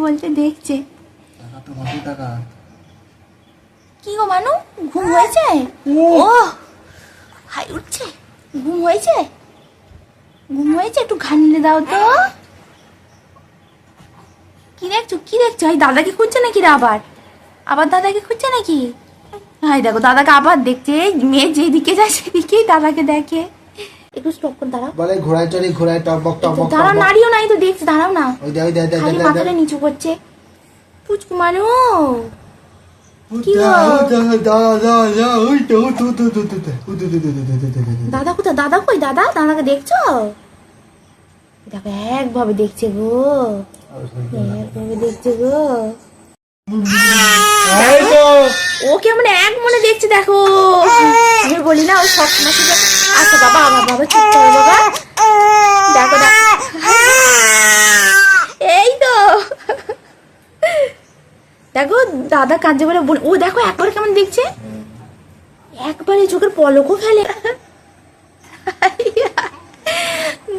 বলতে দেখছে। টাকা কি গো মানু, ঘুম হয়েছে? ও হাই উঠছে, ঘুম হয়েছে? ঘুম হয়েছে? একটু ঘামলে দাও তো। কি দেখছো, কি দেখছো? এই দাদাকে খুঁজছে নাকি রে? আবার আবার দাদাকে খুঁজছে নাকি? হাই দেখো দাদাকে আবার দেখছে। মেয়ে যেদিকে যায় সেদিকেই দাদাকে দেখে। একটু স্টপ করে দাঁড়াও। বলে ঘোড়ায় চড়ি, ঘোড়ায় টকবক টকবক। দাঁড়াও, নাড়িও নাই তো, দেখছি, দাঁড়াও না। ওই দে ওই দে দে খালি দে মাথাটা নিচু করছে। পুচকু মানু কি গো? দাদা কোথায়? দাদা কই? দাদা, দাদাকে দেখছো? দেখো একভাবে দেখছে গো, একভাবে দেখছে গো। ও কেমন এক মনে দেখছে দেখো। আমি বলি না, ও সবসময় শুধু। আচ্ছা বাবা, আমার বাবা চুপ করো বাবা। দেখো দেখো, এই তো দেখো দাদা কাঁদছে বলে। ও দেখো একবার কেমন দেখছে, একবারে চোখের পলকও ফেলে।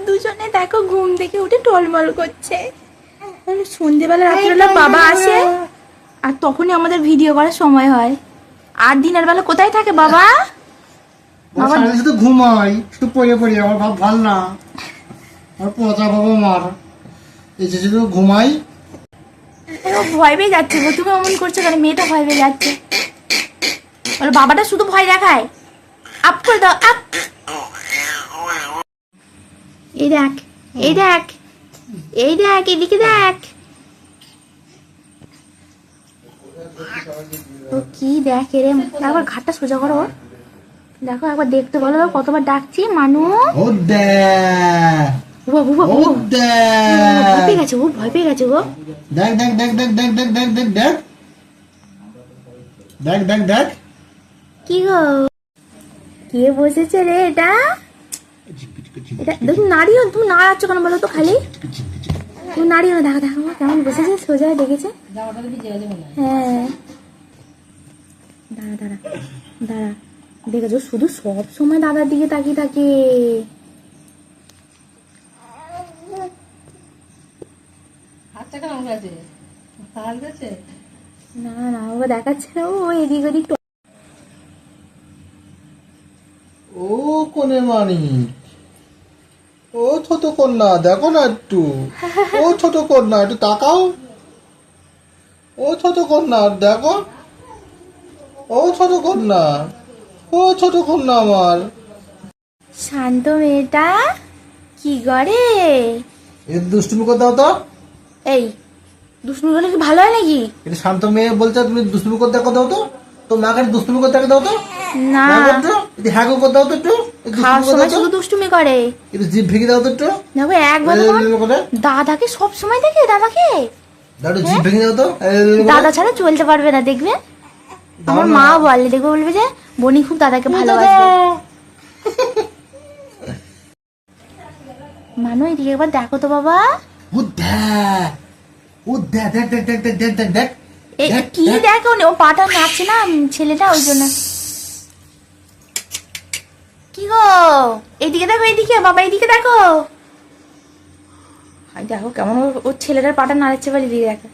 দুজনে দেখো ঘুম থেকে উঠে টলমল করছে। সন্ধ্যেবেলা রাত্রিবেলা বাবা আসে, আর তখনই আমাদের ভিডিও করার সময় হয়। আর দিনের বেলা কোথায় থাকে বাবা? বাবা শুধু ঘুমাই, শুধু পড়ে পড়ে। আমার ভাব ভাল না, আমার পচা বাবা মার এই যে শুধু ঘুমাই। ও ভয় পেয়ে যাচ্ছে গো, তুমি অমন করছো কেন? মেয়েটা ভয় পেয়ে যাচ্ছে। বলো বাবাটা শুধু ভয় দেখায়। আপ করে দাও, আপ। এই দেখ, এই দেখ, এই দেখ, এদিকে দেখ। ও কি দেখে রে? একবার ঘাটটা সোজা করো। দেখো একবার দেখতে বলো, কতবার ডাকছি মানু। ও দে ও দে, ভয় পেয়ে গেছে, ও ভয় পেয়ে গেছে গো। দেখ দেখ দেখ দেখ দেখ দেখ দেখ দেখ দেখ দেখ দেখ দেখ। কি গো, কে বসেছে রে? এটা এটা দেখুন, নাড়িও। তুমি নাড়াচ্ছ কেন বলো তো? খালি তুমি নাড়িও না। দেখো দেখো কেমন বসেছে, সোজা দেখেছে। হ্যাঁ, দাঁড়া দাঁড়া দাঁড়া, দেখেছো শুধু সব সময় দাদার দিকে তাকিয়ে থাকে। না না, ও দেখাচ্ছে না, ও এদিক ওদিক। ও কোনে মানি, ও ছোট কন্যা, দেখো না একটু। ও ছোট কন্যা, একটু তাকাও। ও ছোট কন্যা, দেখো। ও ছোট কন্যা, ও ছোট কন্যা আমার। শান্ত মেয়েটা কি করে? এর দুষ্টুমি করে দাও তো। এই দুষ্টুমি করলে কি ভালো হয় নাকি? এটা শান্ত মেয়ে বলছে, তুমি দুষ্টুমি করতে দেখো দাও তো। তো মাকে দুষ্টুমি করতে দেখো দাও তো। না, হ্যাঁ করে দাও তো একটু। খাওয়ার সময় শুধু দুষ্টুমি করে। একটু জিভ ভেঙে দাও তো একটু। দেখো একবার দাদাকে সব সময় দেখে, দাদাকে দাদু জিভ ভেঙে দাও তো। দাদা ছাড়া চলতে পারবে না, দেখবে। আমার মা বলে, দেখবে, বলবে যে বনি খুব দাদাকে ভালোবাসে। মানু এদিকে একবার দেখো তো বাবা। ও দেখ, ও দেখ দেখ দেখ দেখ দেখ দেখ দেখ দেখ। কি দেখো, ও পাটা নাচছে না ছেলেটা, ওই জন্য। কি গো, এইদিকে দেখো, এইদিকে বাবা, এইদিকে দেখো। দেখো কেমন ওর ছেলেটার পাটা নাড়াচ্ছে বলে, দিকে দেখো।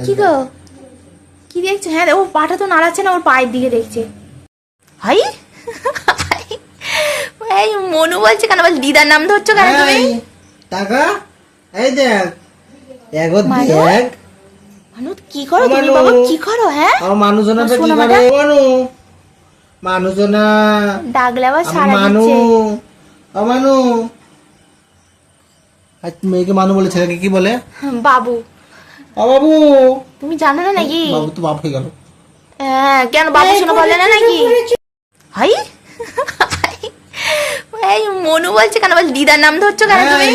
কি গো, কি দেখছো? হ্যাঁ ও পাটা তো নাড়াচ্ছে না, ওর পায়ের দিকে দেখছে। হাই এই মনু বলছে কেন? বল দিদার নাম ধরছো কেন তুমি? টাকা এই দেখ, এগো দেখ। মানু কি করো তুমি বাবা? কি করো? হ্যাঁ আমার মানুষজনা তো কি করে? মানু মানুষজনা ডাকলে আবার সারা দিচ্ছে। মানু আজ মেয়েকে মানু বলে, ছেলেকে কি বলে? বাবু। বাবু তুমি জানো না নাকি? বাবু তো বাপ হয়ে গেল। হ্যাঁ, কেন বাবু শোনা বলে না নাকি? হাই এই মনু বলছে কেন? বল দিদার নাম ধরছো কেন তুমি?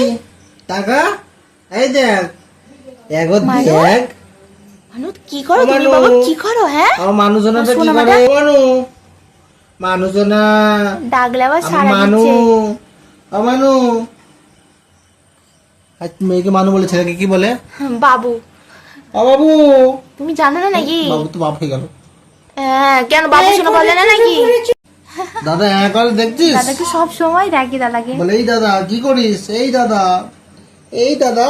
টাকা এই দেখ, এগো দেখ। মানু কি করো তুমি বাবা? কি করো? হ্যাঁ আমার মানুষজনা তো কি করে? মানু মানুষজনা ডাকলে আবার সারা দিচ্ছে। মানু আজ মেয়েকে মানু বলে, ছেলেকে কি বলে? বাবু। বাবু তুমি জানো না নাকি? বাবু তো বাপ হয়ে গেল। হ্যাঁ, কেন বাবু শোনা বলে না নাকি? দাদা হ্যাঁ করে দেখছিস? দাদাকে সব সময় ডাকি দাদাকে। বলে এই দাদা কি করিস? এই দাদা, এই দাদা,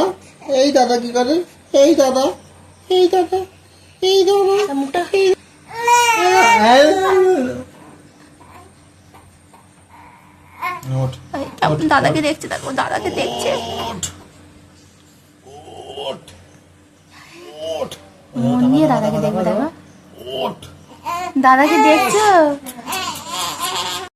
এই দাদা কি করে? এই দাদা, এই দাদা, এই দাদা, মুখটা ওঠ, কেমন দাদাকে দেখছে, দেখো দাদাকে দেখছে। ওঠ, ওঠ, মন দিয়ে দাদাকে দেখবে, দেখো ওঠ। দাদাকে দেখছো।